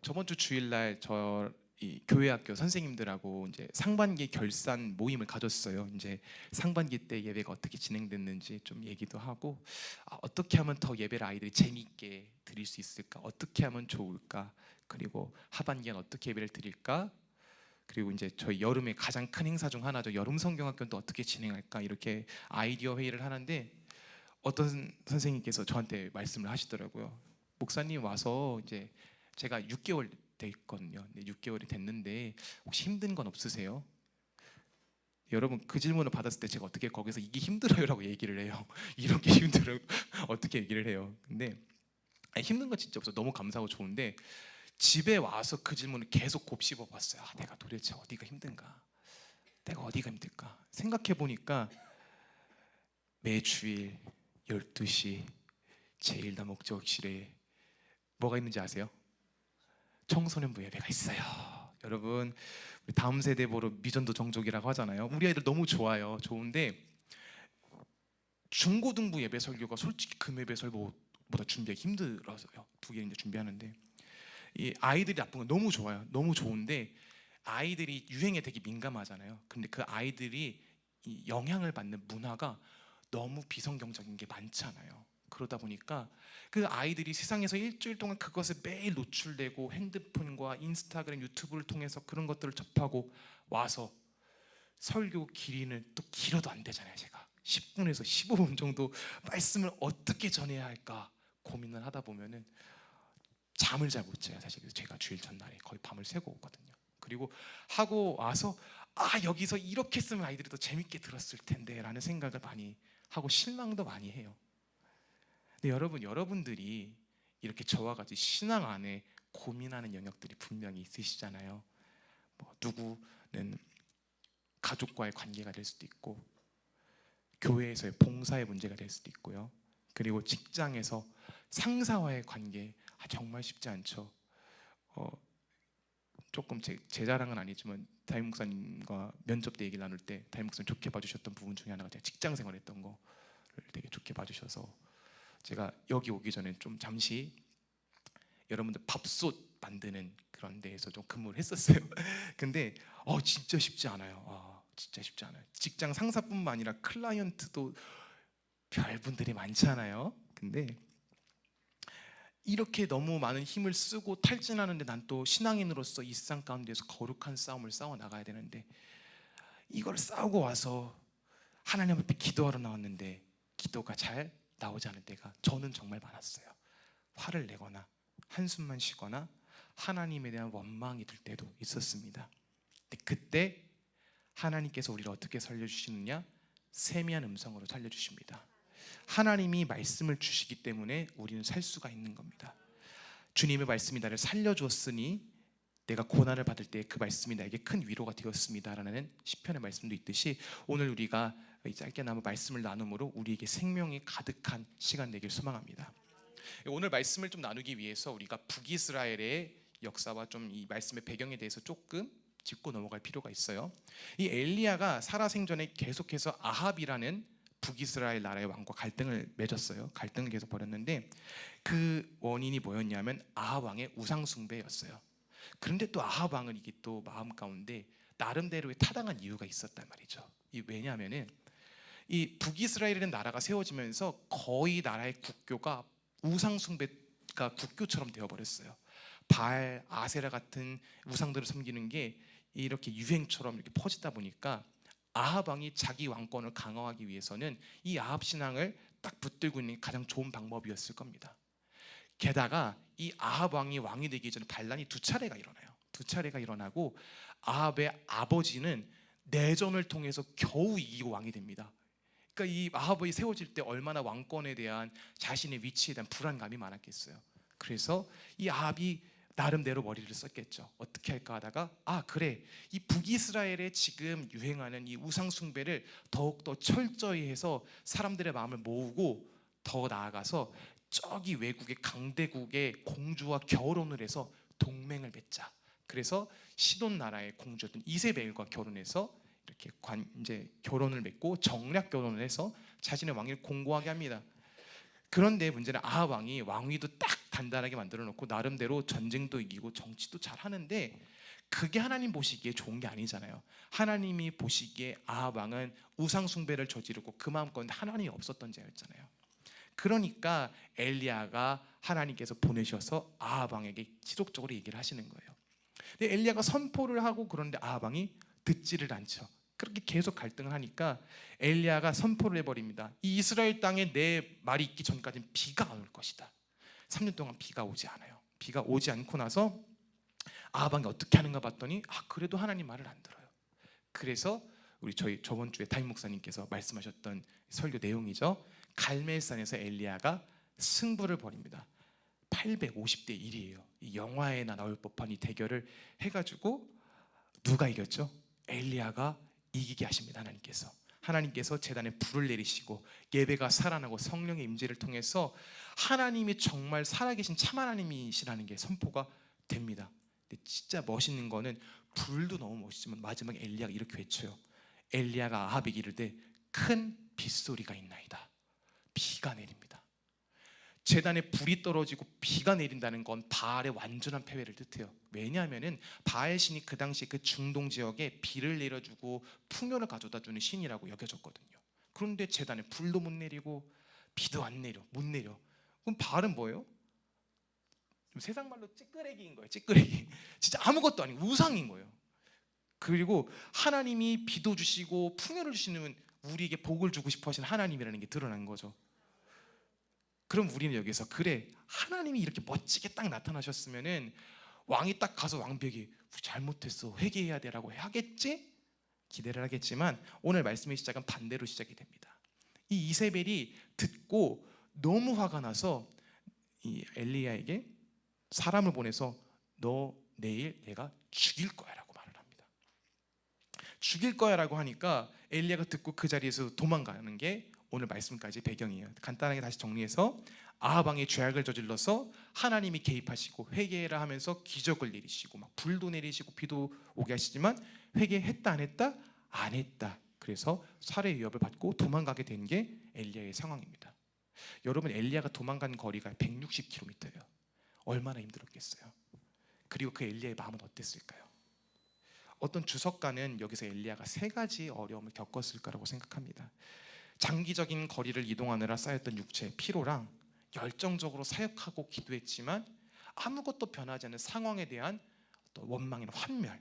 저번 주 주일날 이 교회 학교 선생님들하고 이제 상반기 결산 모임을 가졌어요. 이제 상반기 때 예배가 어떻게 진행됐는지 좀 얘기도 하고, 어떻게 하면 더 예배를 아이들이 재미있게 드릴 수 있을까? 어떻게 하면 좋을까? 그리고 하반기엔 어떻게 예배를 드릴까? 그리고 이제 저희 여름에 가장 큰 행사 중 하나죠. 여름 성경학교는 또 어떻게 진행할까? 이렇게 아이디어 회의를 하는데, 어떤 선생님께서 저한테 말씀을 하시더라고요. 목사님 와서 이제 제가 6개월 됐거든요. 6개월이 됐는데 혹시 힘든 건 없으세요? 여러분, 그 질문을 받았을 때 제가 어떻게 거기서 이게 힘들어요라고 얘기를 해요. 이렇게 힘들어요 어떻게 얘기를 해요. 근데 힘든 건 진짜 없어. 너무 감사하고 좋은데, 집에 와서 그 질문을 계속 곱씹어 봤어요. 내가 도대체 어디가 힘든가? 내가 어디가 힘들까? 생각해 보니까 매 주일 12시 제1다목적실에 뭐가 있는지 아세요? 청소년부 예배가 있어요. 여러분, 우리 다음 세대 보러 미전도 정족이라고 하잖아요. 우리 아이들 너무 좋아요. 좋은데 중고등부 예배 설교가 솔직히 금 예배 설교보다 준비하기 힘들어서요. 두 개 이제 준비하는데, 이 아이들이 나쁜 건 너무 좋아요. 너무 좋은데 아이들이 유행에 되게 민감하잖아요. 근데 그 아이들이 이 영향을 받는 문화가 너무 비성경적인 게 많잖아요. 그러다 보니까 그 아이들이 세상에서 일주일 동안 그것을 매일 노출되고 핸드폰과 인스타그램, 유튜브를 통해서 그런 것들을 접하고 와서 설교 길이는 또 길어도 안 되잖아요. 제가 10분에서 15분 정도 말씀을 어떻게 전해야 할까 고민을 하다 보면은 잠을 잘 못 자요. 사실 제가 주일 전날에 거의 밤을 새고 오거든요. 그리고 하고 와서 여기서 이렇게 쓰면 아이들이 더 재밌게 들었을 텐데 라는 생각을 많이 하고 실망도 많이 해요. 근데 여러분들이 이렇게 저와 같이 신앙 안에 고민하는 영역들이 분명히 있으시잖아요. 누구는 가족과의 관계가 될 수도 있고, 교회에서의 봉사의 문제가 될 수도 있고요. 그리고 직장에서 상사와의 관계, 정말 쉽지 않죠. 조금 제 자랑은 아니지만 담임 목사님과 면접 때 얘기를 나눌 때 담임 목사님 좋게 봐주셨던 부분 중에 하나가 제가 직장 생활했던 거를 되게 좋게 봐주셔서, 제가 여기 오기 전에 좀 잠시 여러분들 밥솥 만드는 그런 데에서 좀 근무를 했었어요. 근데 진짜 쉽지 않아요. 진짜 쉽지 않아요. 직장 상사뿐만 아니라 클라이언트도 별분들이 많잖아요. 근데 이렇게 너무 많은 힘을 쓰고 탈진하는데, 난 또 신앙인으로서 이 세상 가운데서 거룩한 싸움을 싸워 나가야 되는데, 이걸 싸우고 와서 하나님 앞에 기도하러 나왔는데 기도가 잘 나오지 않을 때가 저는 정말 많았어요. 화를 내거나 한숨만 쉬거나 하나님에 대한 원망이 들 때도 있었습니다. 근데 그때 하나님께서 우리를 어떻게 살려주시느냐? 세미한 음성으로 살려주십니다. 하나님이 말씀을 주시기 때문에 우리는 살 수가 있는 겁니다. 주님의 말씀이 나를 살려주었으니 내가 고난을 받을 때 그 말씀이 나에게 큰 위로가 되었습니다 라는 시편의 말씀도 있듯이, 오늘 우리가 짧게나마 말씀을 나눔으로 우리에게 생명이 가득한 시간 되길 소망합니다. 오늘 말씀을 좀 나누기 위해서 우리가 북이스라엘의 역사와 좀 이 말씀의 배경에 대해서 조금 짚고 넘어갈 필요가 있어요. 이 엘리야가 살아 생전에 계속해서 아합이라는 북이스라엘 나라의 왕과 갈등을 맺었어요. 갈등을 계속 벌였는데 그 원인이 뭐였냐면 아합 왕의 우상 숭배였어요. 그런데 또 아합 왕은 이게 또 마음 가운데 나름대로의 타당한 이유가 있었단 말이죠. 왜냐하면은 이 북이스라엘이라는 나라가 세워지면서 거의 나라의 국교가 우상 숭배가 국교처럼 되어버렸어요. 바알, 아세라 같은 우상들을 섬기는 게 이렇게 유행처럼 이렇게 퍼지다 보니까 아합 왕이 자기 왕권을 강화하기 위해서는 이 아합 신앙을 딱 붙들고 있는 게 가장 좋은 방법이었을 겁니다. 게다가 이 아합 왕이 왕이 되기 전에 반란이 두 차례가 일어나요. 두 차례가 일어나고 아합의 아버지는 내전을 통해서 겨우 이기고 왕이 됩니다. 그러니까 이 아합이 세워질 때 얼마나 왕권에 대한 자신의 위치에 대한 불안감이 많았겠어요. 그래서 이 아합이 나름대로 머리를 썼겠죠. 어떻게 할까 하다가 그래, 이 북이스라엘에 지금 유행하는 이 우상 숭배를 더욱더 철저히 해서 사람들의 마음을 모으고, 더 나아가서 저기 외국의 강대국의 공주와 결혼을 해서 동맹을 맺자. 그래서 시돈 나라의 공주였던 이세벨과 결혼해서 이렇게 이제 결혼을 맺고 정략 결혼을 해서 자신의 왕위를 공고하게 합니다. 그런데 문제는 아합 왕이 왕위도 딱 단단하게 만들어 놓고 나름대로 전쟁도 이기고 정치도 잘 하는데 그게 하나님 보시기에 좋은 게 아니잖아요. 하나님이 보시기에 아합 왕은 우상 숭배를 저지르고 그 마음 가운데 하나님이 없었던 자였잖아요. 그러니까 엘리야가 하나님께서 보내셔서 아합 왕에게 지속적으로 얘기를 하시는 거예요. 근데 엘리야가 선포를 하고 그런데 아합 왕이 듣지를 않죠. 그렇게 계속 갈등을 하니까 엘리야가 선포를 해버립니다. 이 이스라엘 땅에 내 말이 있기 전까지는 비가 안 올 것이다. 3년 동안 비가 오지 않아요. 비가 오지 않고 나서 아합 왕이 어떻게 하는가 봤더니 그래도 하나님 말을 안 들어요. 그래서 우리 저희 저번 주에 담임 목사님께서 말씀하셨던 설교 내용이죠. 갈멜산에서 엘리야가 승부를 벌입니다. 850대 1이에요. 이 영화에나 나올 법한 이 대결을 해가지고 누가 이겼죠? 엘리야가 이기게 하십니다. 하나님께서 제단에 불을 내리시고 예배가 살아나고 성령의 임재를 통해서 하나님이 정말 살아계신 참 하나님이시라는 게 선포가 됩니다. 근데 진짜 멋있는 거는 불도 너무 멋있지만 마지막에 엘리야가 이렇게 외쳐요. 엘리야가 아합에게 이르되 큰 빗소리가 있나이다. 비가 내립니다. 제단에 불이 떨어지고 비가 내린다는 건 바알의 완전한 패배를 뜻해요. 왜냐하면 바알 신이 그 당시 그 중동 지역에 비를 내려주고 풍요를 가져다 주는 신이라고 여겨졌거든요. 그런데 제단에 불도 못 내리고 비도 안 내려, 못 내려. 그럼 바알은 뭐예요? 세상 말로 찌끄레기인 거예요. 찌끄레기. 진짜 아무것도 아니고 우상인 거예요. 그리고 하나님이 비도 주시고 풍요를 주시는 우리에게 복을 주고 싶어 하시는 하나님이라는 게 드러난 거죠. 그럼 우리는 여기서 그래 하나님이 이렇게 멋지게 딱 나타나셨으면은 왕이 딱 가서 왕비에게 우리 잘못했어 회개해야 돼라고 하겠지? 기대를 하겠지만 오늘 말씀의 시작은 반대로 시작이 됩니다. 이 이세벨이 듣고 너무 화가 나서 이 엘리야에게 사람을 보내서 너 내일 내가 죽일 거야 라고 말을 합니다. 죽일 거야 라고 하니까 엘리야가 듣고 그 자리에서 도망가는 게 오늘 말씀까지 배경이에요. 간단하게 다시 정리해서 아합 왕이 죄악을 저질러서 하나님이 개입하시고 회개라 하면서 기적을 내리시고 막 불도 내리시고 비도 오게 하시지만 회개했다 안 했다? 안 했다. 그래서 살해 위협을 받고 도망가게 된 게 엘리야의 상황입니다. 여러분 엘리야가 도망간 거리가 160km예요. 얼마나 힘들었겠어요. 그리고 그 엘리야의 마음은 어땠을까요? 어떤 주석가는 여기서 엘리야가 3가지 어려움을 겪었을 거라고 생각합니다. 장기적인 거리를 이동하느라 쌓였던 육체의 피로랑 열정적으로 사역하고 기도했지만 아무것도 변하지 않는 상황에 대한 어떤 원망이나 환멸,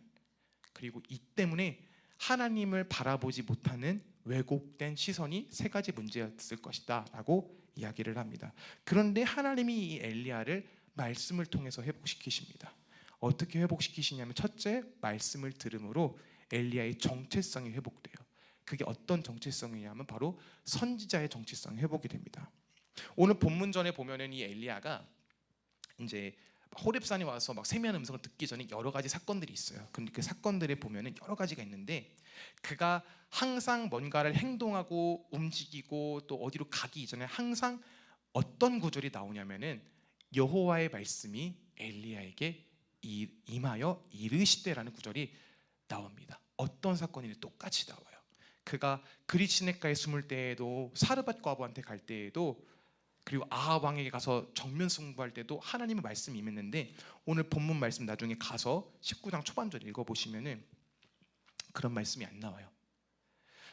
그리고 이 때문에 하나님을 바라보지 못하는 왜곡된 시선이 3가지 문제였을 것이다 라고 이야기를 합니다. 그런데 하나님이 이 엘리야를 말씀을 통해서 회복시키십니다. 어떻게 회복시키시냐면 첫째, 말씀을 들음으로 엘리야의 정체성이 회복돼요. 그게 어떤 정체성이냐면 바로 선지자의 정체성이 회복이 됩니다. 오늘 본문전에 보면은 이 엘리야가 이제 호렙산에 와서 막 세미한 음성을 듣기 전에 여러 가지 사건들이 있어요. 근데 그 사건들에 보면은 여러 가지가 있는데 그가 항상 뭔가를 행동하고 움직이고 또 어디로 가기 이전에 항상 어떤 구절이 나오냐면은 여호와의 말씀이 엘리야에게 임하여 이르시되라는 구절이 나옵니다. 어떤 사건이든 똑같이 나와요. 그가 그리시네가에 숨을 때에도 사르밧 과부한테 갈 때에도 그리고 아합 왕에게 가서 정면 승부할 때도 하나님의 말씀이 임했는데 오늘 본문 말씀 나중에 가서 19장 초반절 읽어보시면은 그런 말씀이 안 나와요.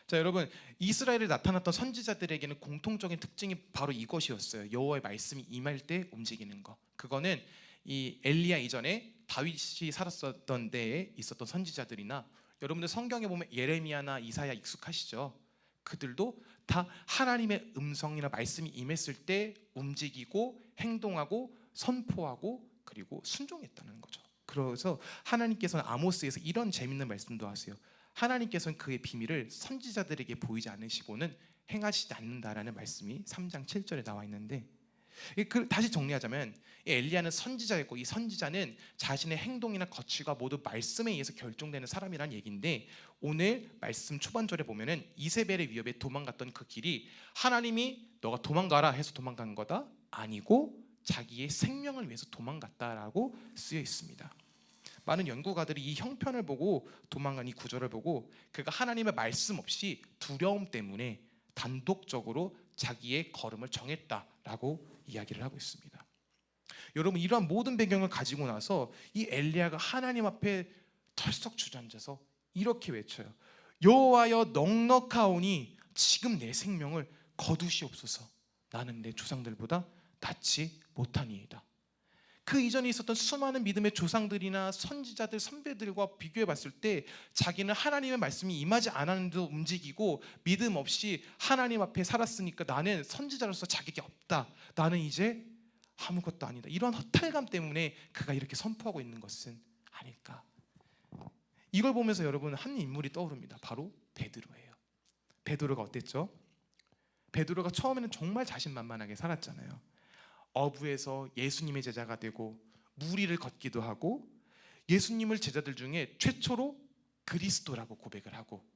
자 여러분 이스라엘에 나타났던 선지자들에게는 공통적인 특징이 바로 이것이었어요. 여호와의 말씀이 임할 때 움직이는 거. 그거는 이 엘리야 이전에 다윗이 살았었던 때에 있었던 선지자들이나 여러분들 성경에 보면 예레미야나 이사야 익숙하시죠? 그들도 다 하나님의 음성이나 말씀이 임했을 때 움직이고 행동하고 선포하고 그리고 순종했다는 거죠. 그래서 하나님께서는 아모스에서 이런 재밌는 말씀도 하세요. 하나님께서는 그의 비밀을 선지자들에게 보이지 않으시고는 행하시지 않는다라는 말씀이 3장 7절에 나와 있는데 다시 정리하자면 엘리야는 선지자였고 이 선지자는 자신의 행동이나 거취가 모두 말씀에 의해서 결정되는 사람이란 얘기인데 오늘 말씀 초반절에 보면은 이세벨의 위협에 도망갔던 그 길이 하나님이 너가 도망가라 해서 도망간 거다 아니고 자기의 생명을 위해서 도망갔다라고 쓰여 있습니다. 많은 연구가들이 이 형편을 보고 도망간 이 구절을 보고 그가 하나님의 말씀 없이 두려움 때문에 단독적으로 자기의 걸음을 정했다라고 이야기를 하고 있습니다. 여러분 이러한 모든 배경을 가지고 나서 이 엘리야가 하나님 앞에 털썩 주저앉아서 이렇게 외쳐요. 여호와여 넉넉하오니 지금 내 생명을 거두시옵소서. 나는 내 조상들보다 낫지 못하니이다. 그 이전에 있었던 수많은 믿음의 조상들이나 선지자들, 선배들과 비교해 봤을 때 자기는 하나님의 말씀이 임하지 않았는데도 움직이고 믿음 없이 하나님 앞에 살았으니까 나는 선지자로서 자격이 없다, 나는 이제 아무것도 아니다, 이런 허탈감 때문에 그가 이렇게 선포하고 있는 것은 아닐까. 이걸 보면서 여러분 한 인물이 떠오릅니다. 바로 베드로예요. 베드로가 어땠죠? 베드로가 처음에는 정말 자신만만하게 살았잖아요. 어부에서 예수님의 제자가 되고 무리를 걷기도 하고 예수님을 제자들 중에 최초로 그리스도라고 고백을 하고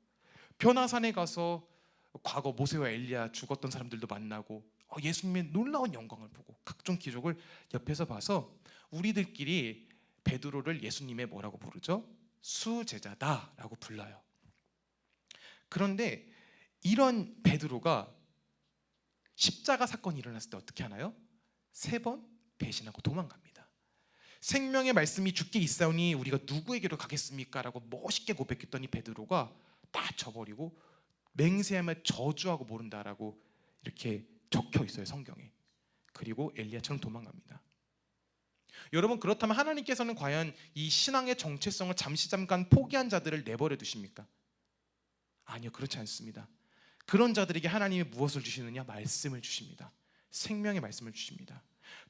변화산에 가서 과거 모세와 엘리야 죽었던 사람들도 만나고 예수님의 놀라운 영광을 보고 각종 기적을 옆에서 봐서 우리들끼리 베드로를 예수님의 뭐라고 부르죠? 수제자다라고 불러요. 그런데 이런 베드로가 십자가 사건이 일어났을 때 어떻게 하나요? 3번 배신하고 도망갑니다. 생명의 말씀이 주께 있사오니 우리가 누구에게로 가겠습니까? 라고 멋있게 고백했더니 베드로가 다 져버리고 맹세하며 저주하고 모른다라고 이렇게 적혀 있어요, 성경에. 그리고 엘리야처럼 도망갑니다. 여러분, 그렇다면 하나님께서는 과연 이 신앙의 정체성을 잠깐 포기한 자들을 내버려 두십니까? 아니요, 그렇지 않습니다. 그런 자들에게 하나님이 무엇을 주시느냐? 말씀을 주십니다. 생명의 말씀을 주십니다.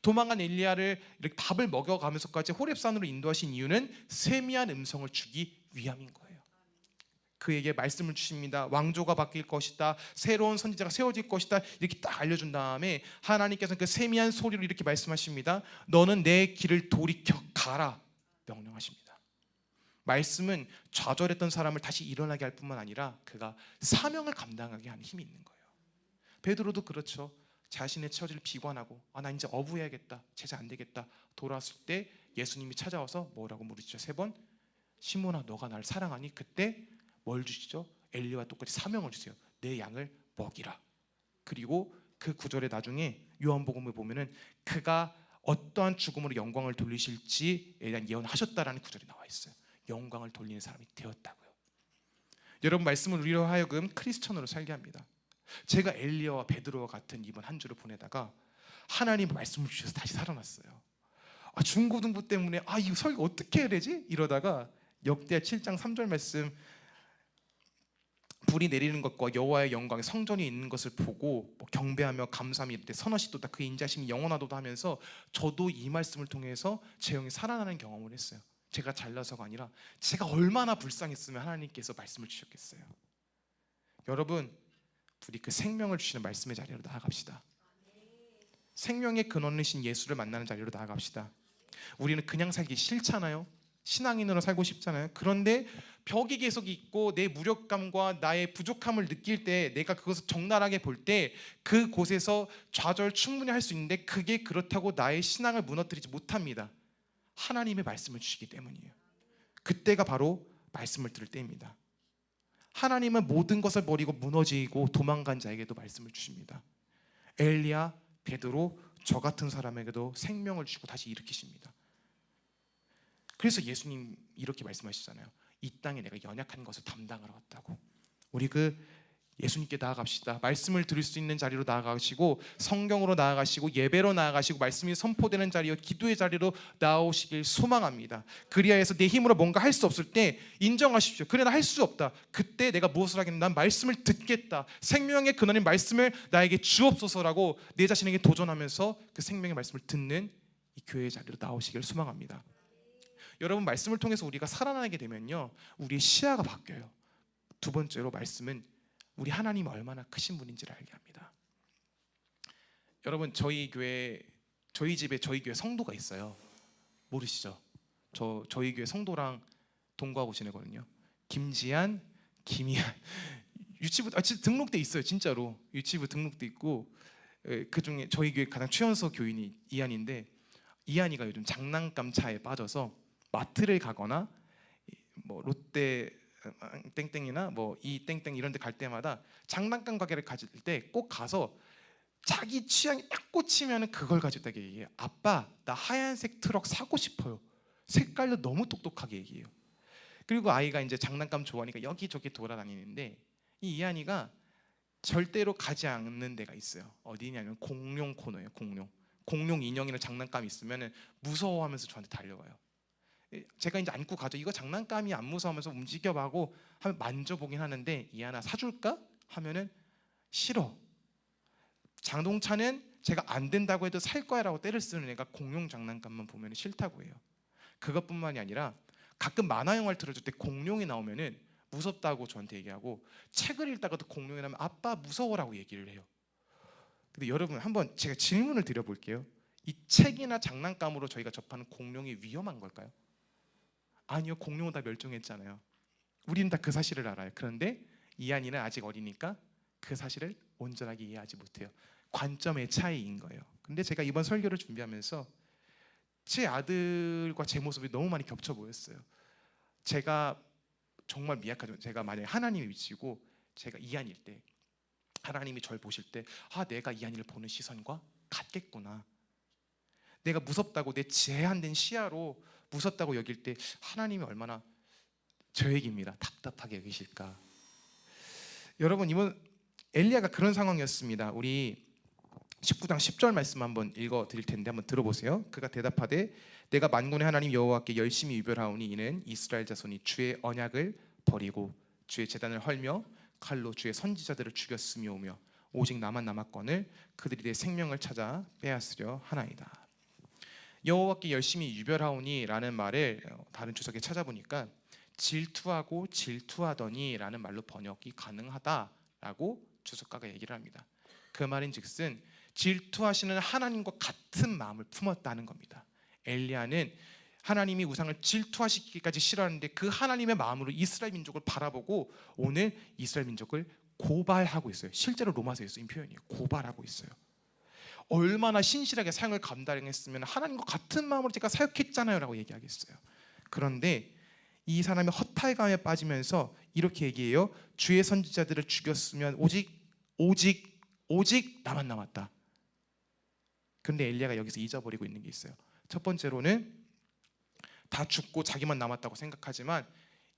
도망간 엘리야를 이렇게 밥을 먹여가면서까지 호렙산으로 인도하신 이유는 세미한 음성을 주기 위함인 거예요. 그에게 말씀을 주십니다. 왕조가 바뀔 것이다, 새로운 선지자가 세워질 것이다, 이렇게 딱 알려준 다음에 하나님께서는 그 세미한 소리로 이렇게 말씀하십니다. 너는 내 길을 돌이켜 가라 명령하십니다. 말씀은 좌절했던 사람을 다시 일어나게 할 뿐만 아니라 그가 사명을 감당하게 하는 힘이 있는 거예요. 베드로도 그렇죠. 자신의 처지를 비관하고 나 이제 어부해야겠다, 제자 안 되겠다 돌아왔을 때 예수님이 찾아와서 뭐라고 물으시죠? 3번 시몬아 너가 나를 사랑하니? 그때 뭘 주시죠? 엘리와 똑같이 사명을 주세요. 내 양을 먹이라. 그리고 그 구절에 나중에 요한복음을 보면은 그가 어떠한 죽음으로 영광을 돌리실지에 대한 예언하셨다라는 구절이 나와 있어요. 영광을 돌리는 사람이 되었다고요. 여러분, 말씀을 우리로 하여금 크리스천으로 살게 합니다. 제가 엘리야와 베드로와 같은 이번 한 주를 보내다가 하나님 말씀을 주셔서 다시 살아났어요. 중고등부 때문에 이거 설교 어떻게 해야 되지? 이러다가 역대하 7장 3절 말씀, 불이 내리는 것과 여호와의 영광이 성전에 있는 것을 보고 경배하며 감사하며 이때 선하시도다 그 인자심이 영원하도다 하면서 저도 이 말씀을 통해서 제 영이 살아나는 경험을 했어요. 제가 잘나서가 아니라 제가 얼마나 불쌍했으면 하나님께서 말씀을 주셨겠어요. 여러분, 우리 그 생명을 주시는 말씀의 자리로 나아갑시다. 생명의 근원이신 예수를 만나는 자리로 나아갑시다. 우리는 그냥 살기 싫잖아요. 신앙인으로 살고 싶잖아요. 그런데 벽이 계속 있고 내 무력감과 나의 부족함을 느낄 때 내가 그것을 적나라하게 볼 때 그곳에서 좌절 충분히 할 수 있는데 그게 그렇다고 나의 신앙을 무너뜨리지 못합니다. 하나님의 말씀을 주시기 때문이에요. 그때가 바로 말씀을 들을 때입니다. 하나님은 모든 것을 버리고 무너지고 도망간 자에게도 말씀을 주십니다. 엘리야, 베드로, 저 같은 사람에게도 생명을 주시고 다시 일으키십니다. 그래서 예수님 이렇게 말씀하시잖아요. 이 땅에 내가 연약한 것을 담당하러 왔다고. 우리 예수님께 나아갑시다. 말씀을 들을 수 있는 자리로 나아가시고 성경으로 나아가시고 예배로 나아가시고 말씀이 선포되는 자리요 기도의 자리로 나오시길 소망합니다. 그리하여서 내 힘으로 뭔가 할 수 없을 때 인정하십시오. 그래 나 할 수 없다. 그때 내가 무엇을 하겠나? 난 말씀을 듣겠다. 생명의 근원인 말씀을 나에게 주옵소서라고 내 자신에게 도전하면서 그 생명의 말씀을 듣는 이 교회의 자리로 나오시길 소망합니다. 여러분, 말씀을 통해서 우리가 살아나게 되면요, 우리의 시야가 바뀌어요. 두 번째로 말씀은 우리 하나님이 얼마나 크신 분인지를 알게 합니다. 여러분, 저희 집에 저희 교회 성도가 있어요. 모르시죠? 저희 교회 성도랑 동거하고 지내거든요. 김지한, 김희안. 유치부 진짜 등록돼 있어요. 진짜로 유치부 등록돼 있고, 그 중에 저희 교회 가장 최연소 교인이 이한인데, 이한이가 요즘 장난감 차에 빠져서 마트를 가거나 롯데 땡땡이나 이 땡땡 이런 데 갈 때마다 장난감 가게를 가질 때 꼭 가서 자기 취향이 딱 꽂히면 그걸 가지고 딱 얘기해요. 아빠, 나 하얀색 트럭 사고 싶어요. 색깔도 너무 똑똑하게 얘기해요. 그리고 아이가 이제 장난감 좋아하니까 여기저기 돌아다니는데 이 이한이가 절대로 가지 않는 데가 있어요. 어디냐면 공룡 코너예요. 공룡 인형이나 장난감 있으면 무서워하면서 저한테 달려와요. 제가 이제 안고 가죠. 이거 장난감이 안 무서워하면서 움직여봐고 하면 만져보긴 하는데 이하나 사줄까? 하면은 싫어. 자동차는 제가 안 된다고 해도 살 거야라고 때를 쓰는 애가 공룡 장난감만 보면 싫다고 해요. 그것뿐만이 아니라 가끔 만화 영화를 틀어줄 때 공룡이 나오면은 무섭다고 저한테 얘기하고 책을 읽다가도 공룡이 나오면 아빠 무서워라고 얘기를 해요. 근데 여러분 한번 제가 질문을 드려볼게요. 이 책이나 장난감으로 저희가 접하는 공룡이 위험한 걸까요? 아니요, 공룡은 다 멸종했잖아요. 우리는 다 그 사실을 알아요. 그런데 이한이는 아직 어리니까 그 사실을 온전하게 이해하지 못해요. 관점의 차이인 거예요. 근데 제가 이번 설교를 준비하면서 제 아들과 제 모습이 너무 많이 겹쳐 보였어요. 제가 정말 미약하죠. 제가 만약에 하나님이 미치고 제가 이한일 때 하나님이 저를 보실 때 내가 이한이를 보는 시선과 같겠구나. 내가 무섭다고 내 제한된 시야로 무섭다고 여길 때 하나님이 얼마나 저에게입니다. 답답하게 여기실까. 여러분 이번 엘리야가 그런 상황이었습니다. 우리 19장 10절 말씀 한번 읽어 드릴 텐데 한번 들어보세요. 그가 대답하되 내가 만군의 하나님 여호와께 열심히 유별하오니 이는 이스라엘 자손이 주의 언약을 버리고 주의 제단을 헐며 칼로 주의 선지자들을 죽였으며오며 오직 나만 남았거늘 그들이 내 생명을 찾아 빼앗으려 하나이다. 여호와께 열심히 유별하오니 라는 말을 다른 주석에 찾아보니까 질투하고 질투하더니 라는 말로 번역이 가능하다라고 주석가가 얘기를 합니다. 그 말인즉슨 질투하시는 하나님과 같은 마음을 품었다는 겁니다. 엘리야는 하나님이 우상을 질투하시기까지 싫어하는데 그 하나님의 마음으로 이스라엘 민족을 바라보고 오늘 이스라엘 민족을 고발하고 있어요. 실제로 로마서에 쓰인 표현이에요. 고발하고 있어요. 얼마나 신실하게 사역을 감당했으면 하나님과 같은 마음으로 제가 사역했잖아요 라고 얘기하겠어요. 그런데 이 사람이 허탈감에 빠지면서 이렇게 얘기해요. 주의 선지자들을 죽였으면 오직 나만 남았다. 그런데 엘리야가 여기서 잊어버리고 있는 게 있어요. 첫 번째로는 다 죽고 자기만 남았다고 생각하지만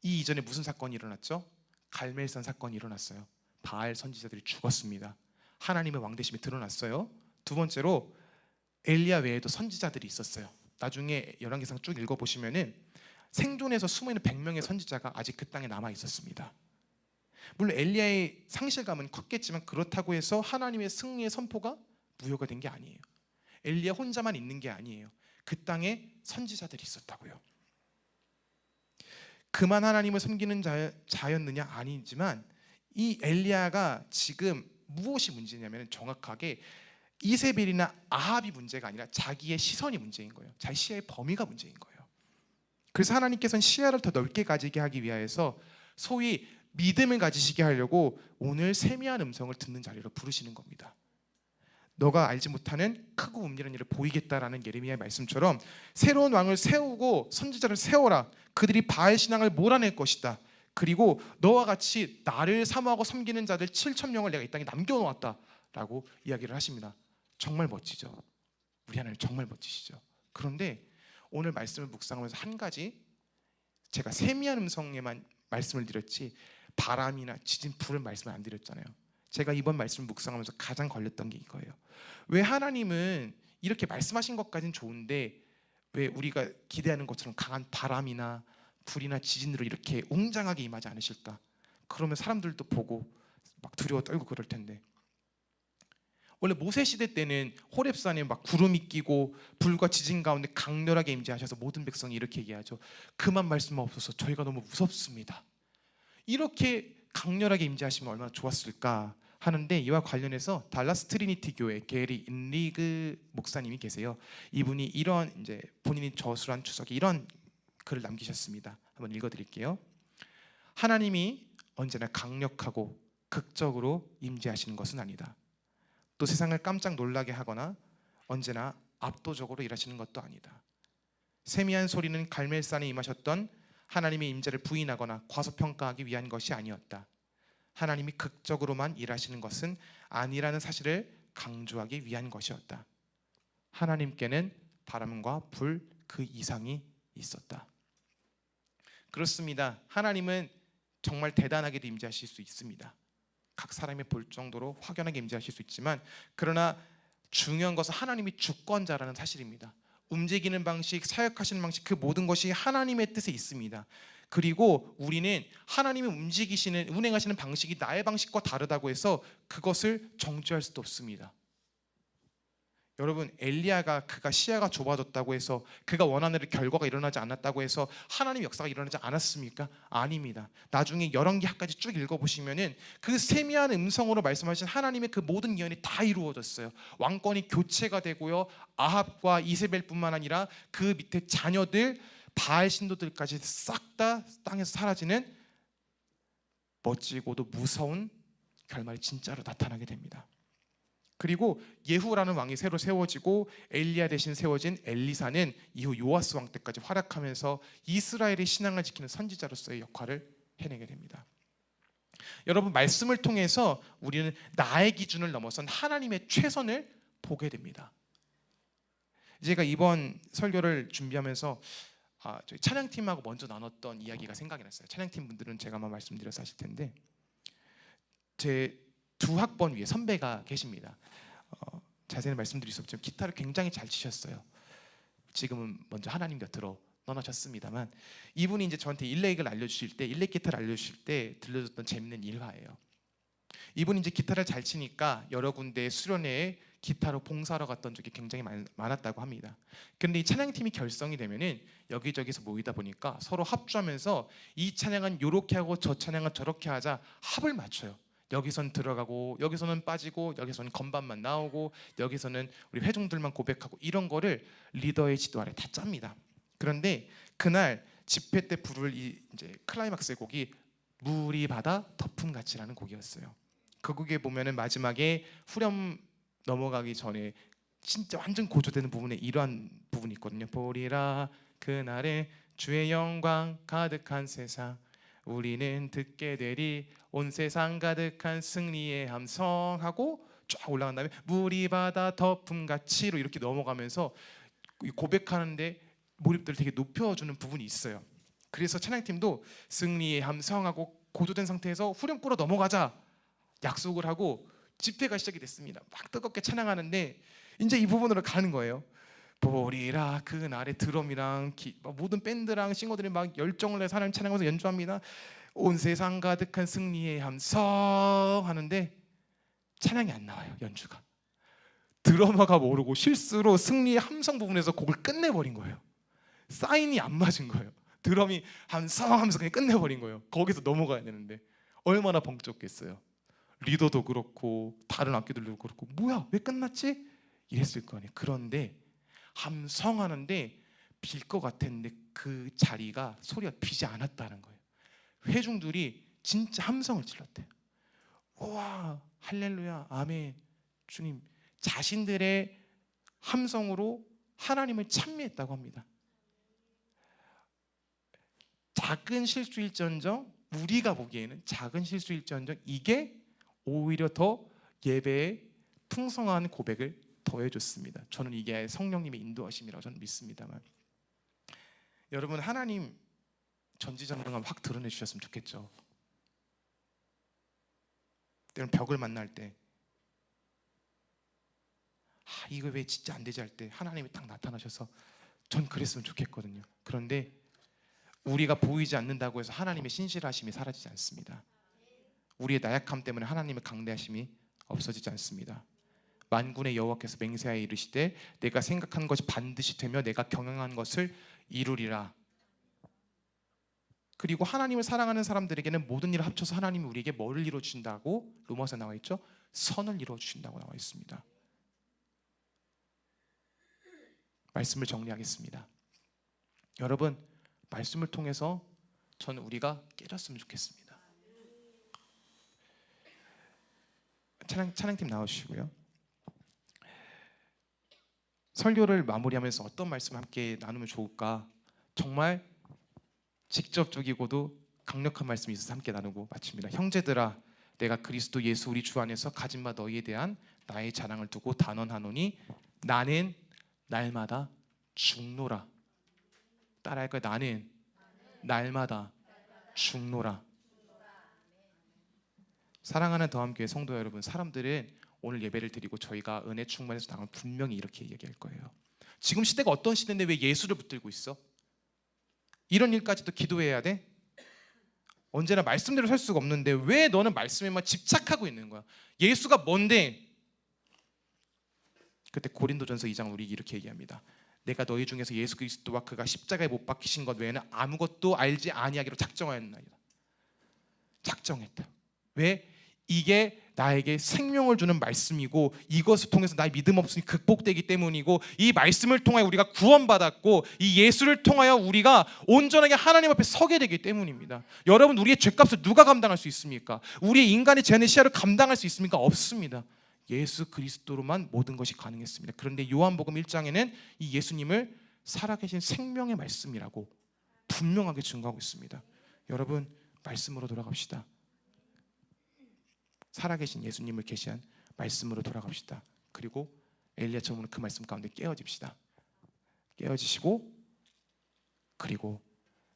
이 이전에 무슨 사건이 일어났죠? 갈멜산 사건이 일어났어요. 바알 선지자들이 죽었습니다. 하나님의 왕대심이 드러났어요. 두 번째로 엘리야 외에도 선지자들이 있었어요. 나중에 열왕기상 쭉 읽어보시면은 생존해서 숨어있는 100명의 선지자가 아직 그 땅에 남아 있었습니다. 물론 엘리야의 상실감은 컸겠지만 그렇다고 해서 하나님의 승리의 선포가 무효가 된 게 아니에요. 엘리야 혼자만 있는 게 아니에요. 그 땅에 선지자들이 있었다고요. 그만 하나님을 섬기는 자였느냐? 아니지만 이 엘리야가 지금 무엇이 문제냐면 정확하게 이세벨이나 아합이 문제가 아니라 자기의 시선이 문제인 거예요. 자기 시야의 범위가 문제인 거예요. 그래서 하나님께서는 시야를 더 넓게 가지게 하기 위하여서 소위 믿음을 가지시게 하려고 오늘 세미한 음성을 듣는 자리로 부르시는 겁니다. 너가 알지 못하는 크고 은밀한 일을 보이겠다라는 예레미야의 말씀처럼 새로운 왕을 세우고 선지자를 세워라. 그들이 바알 신앙을 몰아낼 것이다. 그리고 너와 같이 나를 사모하고 섬기는 자들 7,000명을 내가 이 땅에 남겨놓았다라고 이야기를 하십니다. 정말 멋지죠. 우리 하나님 정말 멋지시죠. 그런데 오늘 말씀을 묵상하면서 한 가지, 제가 세미한 음성에만 말씀을 드렸지 바람이나 지진, 불을 말씀을 안 드렸잖아요. 제가 이번 말씀을 묵상하면서 가장 걸렸던 게 이거예요. 왜 하나님은 이렇게 말씀하신 것까지는 좋은데 왜 우리가 기대하는 것처럼 강한 바람이나 불이나 지진으로 이렇게 웅장하게 임하지 않으실까? 그러면 사람들도 보고 막 두려워 떨고 그럴 텐데, 원래 모세 시대 때는 호렙산에 막 구름이 끼고 불과 지진 가운데 강렬하게 임재하셔서 모든 백성이 이렇게 얘기하죠. 그만 말씀 없어서 저희가 너무 무섭습니다. 이렇게 강렬하게 임재하시면 얼마나 좋았을까 하는데, 이와 관련해서 달라스 트리니티 교회 게리 인리그 목사님이 계세요. 이분이 이런 이제 본인이 저술한 추석에 이런 글을 남기셨습니다. 한번 읽어드릴게요. 하나님이 언제나 강력하고 극적으로 임재하시는 것은 아니다. 또 세상을 깜짝 놀라게 하거나 언제나 압도적으로 일하시는 것도 아니다. 세미한 소리는 갈멜산에 임하셨던 하나님의 임재를 부인하거나 과소평가하기 위한 것이 아니었다. 하나님이 극적으로만 일하시는 것은 아니라는 사실을 강조하기 위한 것이었다. 하나님께는 바람과 불 그 이상이 있었다. 그렇습니다. 하나님은 정말 대단하게도 임재하실 수 있습니다. 각 사람이 볼 정도로 확연하게 임재하실 수 있지만, 그러나 중요한 것은 하나님이 주권자라는 사실입니다. 움직이는 방식, 사역하시는 방식, 그 모든 것이 하나님의 뜻에 있습니다. 그리고 우리는 하나님이 움직이시는, 운행하시는 방식이 나의 방식과 다르다고 해서 그것을 정죄할 수도 없습니다. 여러분, 엘리야가 그가 시야가 좁아졌다고 해서 그가 원하는 결과가 일어나지 않았다고 해서 하나님의 역사가 일어나지 않았습니까? 아닙니다. 나중에 열왕기하까지 쭉 읽어보시면은 그 세미한 음성으로 말씀하신 하나님의 그 모든 예언이 다 이루어졌어요. 왕권이 교체가 되고요, 아합과 이세벨뿐만 아니라 그 밑에 자녀들, 바알 신도들까지 싹 다 땅에서 사라지는 멋지고도 무서운 결말이 진짜로 나타나게 됩니다. 그리고 예후라는 왕이 새로 세워지고 엘리야 대신 세워진 엘리사는 이후 요아스 왕 때까지 활약하면서 이스라엘의 신앙을 지키는 선지자로서의 역할을 해내게 됩니다. 여러분, 말씀을 통해서 우리는 나의 기준을 넘어선 하나님의 최선을 보게 됩니다. 제가 이번 설교를 준비하면서 저희 찬양팀하고 먼저 나눴던 이야기가 생각이 났어요. 찬양팀 분들은 제가 아마 말씀드려서 아실 텐데, 제 두 학번 위에 선배가 계십니다. 자세히 말씀드릴 수 없지만 기타를 굉장히 잘 치셨어요. 지금은 먼저 하나님 곁으로 떠나셨습니다만, 이분이 이제 저한테 일렉을 알려주실 때, 일렉 기타를 알려주실 때 들려줬던 재밌는 일화예요. 이분이 이제 기타를 잘 치니까 여러 군데 수련회에 기타로 봉사하러 갔던 적이 굉장히 많았다고 합니다. 그런데 이 찬양팀이 결성이 되면은 여기저기서 모이다 보니까 서로 합주하면서 이 찬양은 이렇게 하고 저 찬양은 저렇게 하자 합을 맞춰요. 여기선 들어가고 여기서는 빠지고 여기서는 건반만 나오고 여기서는 우리 회중들만 고백하고, 이런 거를 리더의 지도 아래 다 짭니다. 그런데 그날 집회 때 부를 이제 클라이막스의 곡이 물이 바다 덮음같이라는 곡이었어요. 그 곡에 보면은 마지막에 후렴 넘어가기 전에 진짜 완전 고조되는 부분에 이러한 부분이 있거든요. 보리라 그날에 주의 영광 가득한 세상, 우리는 듣게 되리 온 세상 가득한 승리의 함성하고 쫙 올라간 다음에 물이 바다 덮음같이로 이렇게 넘어가면서 고백하는데 몰입도를 되게 높여주는 부분이 있어요. 그래서 찬양팀도 승리의 함성하고 고조된 상태에서 후렴 꾸러 넘어가자 약속을 하고 집회가 시작이 됐습니다. 막 뜨겁게 찬양하는데 이제 이 부분으로 가는 거예요. 보리라 그날의 드럼이랑 모든 밴드랑 싱어들이 막 열정을 내서 하나님 찬양하면서 연주합니다. 온 세상 가득한 승리의 함성 하는데 찬양이 안 나와요. 연주가. 드러머가 모르고 실수로 승리의 함성 부분에서 곡을 끝내버린 거예요. 사인이 안 맞은 거예요. 드럼이 함성 하면서 그냥 끝내버린 거예요. 거기서 넘어가야 되는데 얼마나 벙쪘겠어요. 리더도 그렇고 다른 악기들도 그렇고 뭐야 왜 끝났지? 이랬을 거 아니에요. 그런데 함성하는데 빌 것 같았는데 그 자리가 소리가 비지 않았다는 거예요. 회중들이 진짜 함성을 질렀대요. 와 할렐루야 아멘 주님, 자신들의 함성으로 하나님을 찬미했다고 합니다. 작은 실수일지언정, 우리가 보기에는 작은 실수일지언정 이게 오히려 더 예배의 풍성한 고백을 더해줬습니다. 저는 이게 성령님의 인도하심이라고 저는 믿습니다만, 여러분 하나님 전지전능함 확 드러내 주셨으면 좋겠죠. 때론 벽을 만날 때 이거 왜 진짜 안 되지 할 때 하나님이 딱 나타나셔서 전 그랬으면 좋겠거든요. 그런데 우리가 보이지 않는다고 해서 하나님의 신실하심이 사라지지 않습니다. 우리의 나약함 때문에 하나님의 강대하심이 없어지지 않습니다. 만군의 여호와께서 맹세하여 이르시되 내가 생각한 것이 반드시 되며 내가 경영한 것을 이루리라. 그리고 하나님을 사랑하는 사람들에게는 모든 일을 합쳐서 하나님이 우리에게 뭐를 이루어주신다고 로마서에 나와 있죠? 선을 이루어주신다고 나와 있습니다. 말씀을 정리하겠습니다. 여러분, 말씀을 통해서 저는 우리가 깨졌으면 좋겠습니다. 찬양팀 나오시고요. 설교를 마무리하면서 어떤 말씀 함께 나누면 좋을까? 정말 직접적이고도 강력한 말씀이 있어서 함께 나누고 마칩니다. 형제들아, 내가 그리스도 예수 우리 주 안에서 가진 바 너희에 대한 나의 자랑을 두고 단언하노니 나는 날마다 죽노라. 따라할 거야. 나는 날마다 죽노라. 사랑하는 더함교회 성도 여러분, 사람들은 오늘 예배를 드리고 저희가 은혜 충만해서 나가면 분명히 이렇게 얘기할 거예요. 지금 시대가 어떤 시대인데 왜 예수를 붙들고 있어? 이런 일까지도 기도해야 돼? 언제나 말씀대로 살 수가 없는데 왜 너는 말씀에만 집착하고 있는 거야? 예수가 뭔데? 그때 고린도전서 2장 우리 이렇게 얘기합니다. 내가 너희 중에서 예수 그리스도와 그가 십자가에 못 박히신 것 외에는 아무것도 알지 아니하기로 작정하였나이다. 작정했다. 왜? 이게 나에게 생명을 주는 말씀이고 이것을 통해서 나의 믿음 없음이 극복되기 때문이고 이 말씀을 통하여 우리가 구원받았고 이 예수를 통하여 우리가 온전하게 하나님 앞에 서게 되기 때문입니다. 여러분, 우리의 죄값을 누가 감당할 수 있습니까? 우리의 인간의 죄의 시야를 감당할 수 있습니까? 없습니다. 예수 그리스도로만 모든 것이 가능했습니다. 그런데 요한복음 1장에는 이 예수님을 살아계신 생명의 말씀이라고 분명하게 증거하고 있습니다. 여러분, 말씀으로 돌아갑시다. 살아계신 예수님을 계시한 말씀으로 돌아갑시다. 그리고 엘리야처럼 그 말씀 가운데 깨어집시다. 깨어지시고 그리고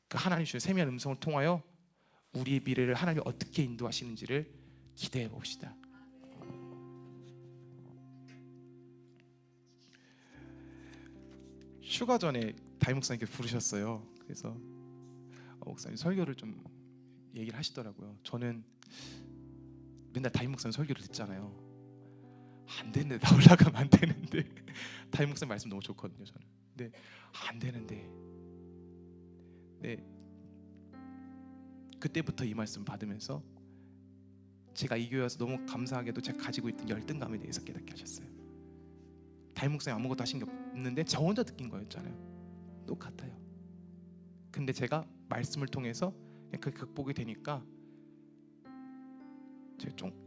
그 하나님 주신 세미한 음성을 통하여 우리의 미래를 하나님이 어떻게 인도하시는지를 기대해 봅시다. 휴가 전에 담임 목사님께 부르셨어요. 그래서 목사님 설교를 좀 얘기를 하시더라고요. 저는 맨날 담임 목사님 설교를 듣잖아요. 안 되는데, 나 올라가면 안 되는데 담임 목사님 말씀 너무 좋거든요. 저는. 근데 안 되는데. 네. 그때부터 이 말씀 받으면서 제가 이 교회 와서 너무 감사하게도 제가 가지고 있던 열등감에 대해서 깨닫게 하셨어요. 담임 목사님 아무것도 하신 게 없는데 저 혼자 느낀 거였잖아요. 똑같아요. 근데 제가 말씀을 통해서 그 극복이 되니까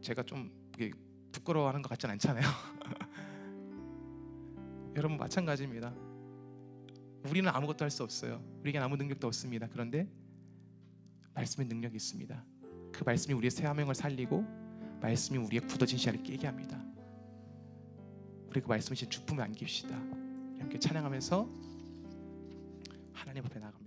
제가 좀 부끄러워하는 것 같진 않잖아요. 여러분 마찬가지입니다. 우리는 아무것도 할 수 없어요. 우리에겐 아무 능력도 없습니다. 그런데 말씀의 능력이 있습니다. 그 말씀이 우리의 새 화명을 살리고 말씀이 우리의 굳어진 시야를 깨게 합니다. 우리 그 말씀을 주품에 안깁시다. 함께 찬양하면서 하나님 앞에 나갑니다.